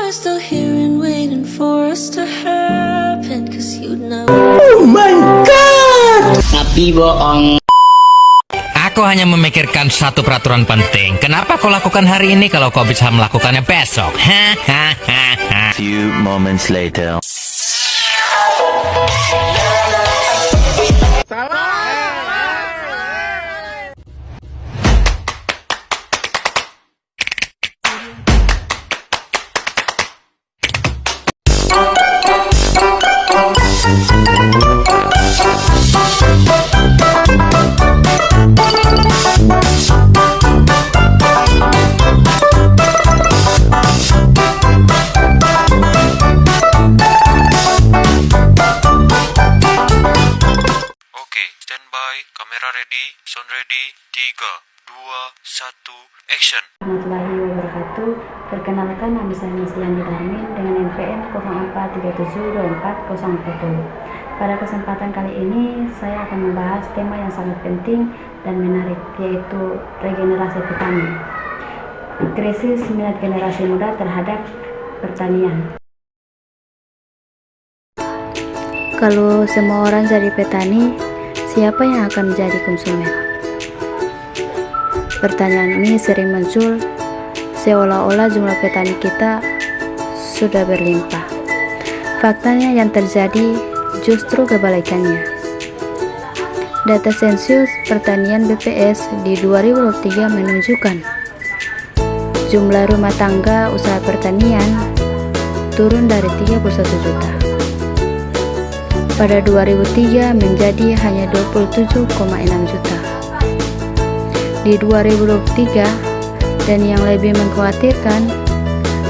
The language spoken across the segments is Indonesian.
we're still here and waiting for us to happen, 'cause you know. Oh my god. Tapi bohong. Aku hanya memikirkan satu peraturan penting. Kenapa kau lakukan hari ini kalau kau bisa melakukannya besok? Few moments later. Standby, kamera ready, sound ready, 3, 2, 1, action. Warahmatullahi wabarakatuh. Perkenalkan, nama saya Nislian Darmin dengan NPM 04372440. Pada kesempatan kali ini, saya akan membahas tema yang sangat penting dan menarik, yaitu regenerasi petani. Krisis minat generasi muda terhadap pertanian. Kalau semua orang jadi petani, siapa yang akan menjadi konsumen? Pertanyaan ini sering muncul seolah-olah jumlah petani kita sudah berlimpah. Faktanya yang terjadi justru kebalikannya. Data sensus pertanian BPS di 2023 menunjukkan jumlah rumah tangga usaha pertanian turun dari 31 juta. Pada 2003 menjadi hanya 27,6 juta. Di 2023, dan yang lebih mengkhawatirkan,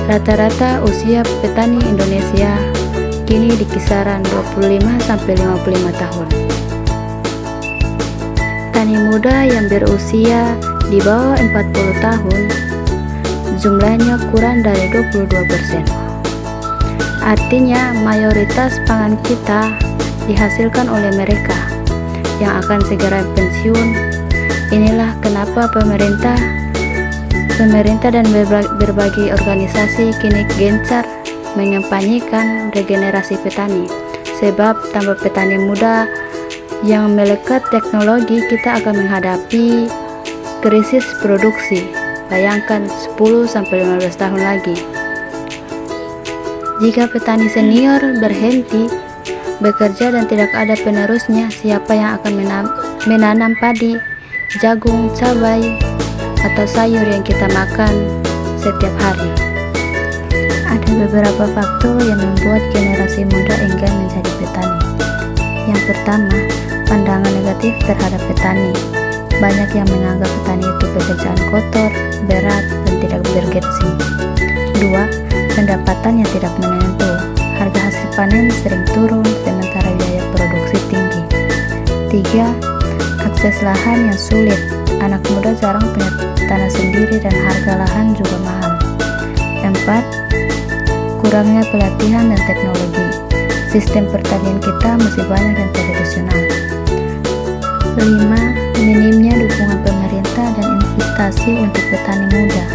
rata-rata usia petani Indonesia kini di kisaran 25-55 tahun. Tani muda yang berusia di bawah 40 tahun jumlahnya kurang dari 22%. Artinya mayoritas pangan kita dihasilkan oleh mereka yang akan segera pensiun. Inilah kenapa pemerintah dan berbagai organisasi kini gencar mengempanyekan regenerasi petani. Sebab tanpa petani muda yang melekat teknologi, kita akan menghadapi krisis produksi. Bayangkan 10-15 tahun lagi. Jika petani senior berhenti bekerja dan tidak ada penerusnya, siapa yang akan menanam padi, jagung, cabai, atau sayur yang kita makan setiap hari? Ada beberapa faktor yang membuat generasi muda enggan menjadi petani. Yang pertama, pandangan negatif terhadap petani. Banyak yang menganggap petani itu pekerjaan kotor, berat, dan tidak bergengsi. Dua, pendapatan yang tidak menentu. Harga hasil panen sering turun, sementara biaya produksi tinggi. 3. Akses lahan yang sulit. Anak muda jarang punya tanah sendiri dan harga lahan juga mahal. 4. Kurangnya pelatihan dan teknologi. Sistem pertanian kita masih banyak yang tradisional. 5. Minimnya dukungan pemerintah dan investasi untuk petani muda.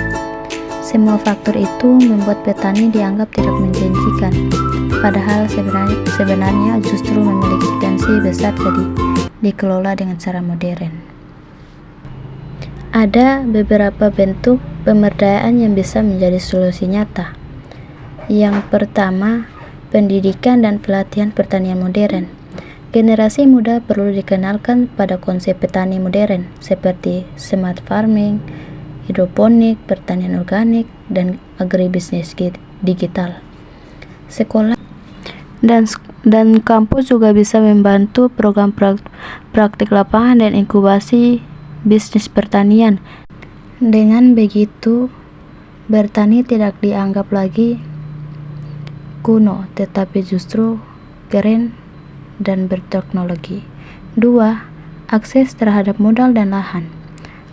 Semua faktor itu membuat petani dianggap tidak menjanjikan, padahal sebenarnya justru memiliki potensi besar jadi dikelola dengan cara modern. Ada beberapa bentuk pemberdayaan yang bisa menjadi solusi nyata. Yang pertama, pendidikan dan pelatihan pertanian modern. Generasi muda perlu dikenalkan pada konsep petani modern seperti smart farming, hidroponik, pertanian organik, dan agribisnis digital. Sekolah dan kampus juga bisa membantu program praktik lapangan dan inkubasi bisnis pertanian. Dengan begitu, bertani tidak dianggap lagi kuno, tetapi justru keren dan berteknologi. 2. Akses terhadap modal dan lahan.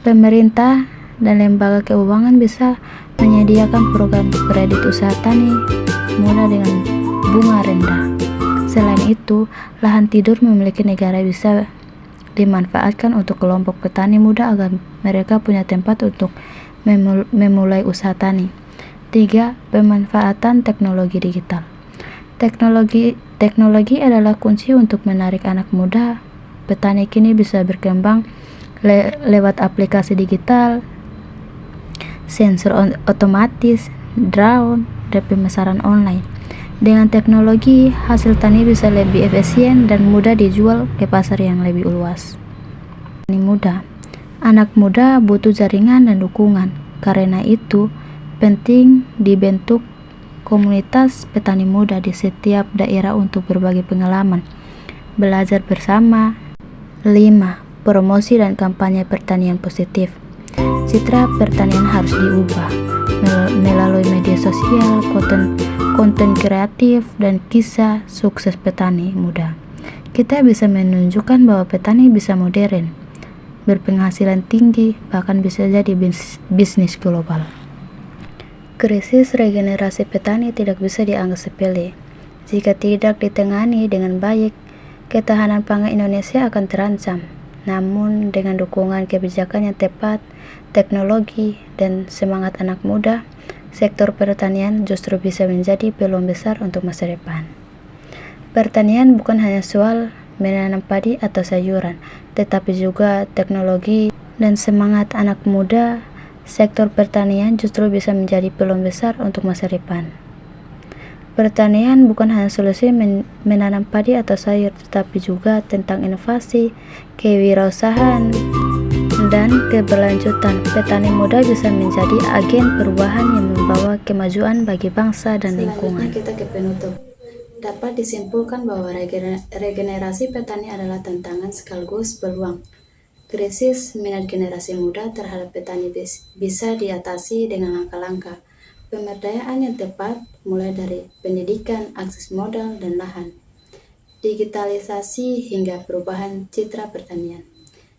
Pemerintah dan lembaga keuangan bisa menyediakan program kredit usaha tani muda dengan bunga rendah. Selain itu, lahan tidur memiliki negara bisa dimanfaatkan untuk kelompok petani muda agar mereka punya tempat untuk memulai usaha tani. 3. Pemanfaatan teknologi digital. Teknologi adalah kunci untuk menarik anak muda. Petani kini bisa berkembang lewat aplikasi digital, sensor otomatis, drone, dan pemasaran online. Dengan teknologi, hasil tani bisa lebih efisien dan mudah dijual ke pasar yang lebih luas. Petani muda. Anak muda butuh jaringan dan dukungan. Karena itu, penting dibentuk komunitas petani muda di setiap daerah untuk berbagi pengalaman, belajar bersama. 5. Promosi dan kampanye pertanian positif. Citra pertanian harus diubah melalui media sosial, konten kreatif, dan kisah sukses petani muda. Kita bisa menunjukkan bahwa petani bisa modern, berpenghasilan tinggi, bahkan bisa jadi bisnis global. Krisis regenerasi petani tidak bisa dianggap sepele. Jika tidak ditangani dengan baik, ketahanan pangan Indonesia akan terancam. Namun, dengan dukungan kebijakan yang tepat, teknologi, dan semangat anak muda, sektor pertanian justru bisa menjadi peluang besar untuk masa depan. Pertanian bukan hanya soal menanam padi atau sayuran, tetapi juga teknologi dan semangat anak muda. Sektor pertanian justru bisa menjadi peluang besar untuk masa depan. Pertanian bukan hanya solusi menanam padi atau sayur, tetapi juga tentang inovasi, kewirausahaan, dan keberlanjutan. Petani muda bisa menjadi agen perubahan yang membawa kemajuan bagi bangsa dan lingkungan. Selanjutnya kita ke penutup. Dapat disimpulkan bahwa regenerasi petani adalah tantangan sekaligus peluang. Krisis minat generasi muda terhadap petani bisa diatasi dengan langkah-langkah pemberdayaan yang tepat, mulai dari pendidikan, akses modal, dan lahan, digitalisasi, hingga perubahan citra pertanian.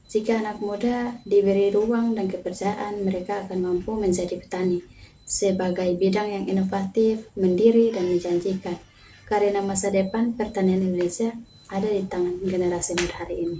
Jika anak muda diberi ruang dan kepercayaan, mereka akan mampu menjadi petani sebagai bidang yang inovatif, mandiri, dan menjanjikan. Karena masa depan pertanian Indonesia ada di tangan generasi muda hari ini.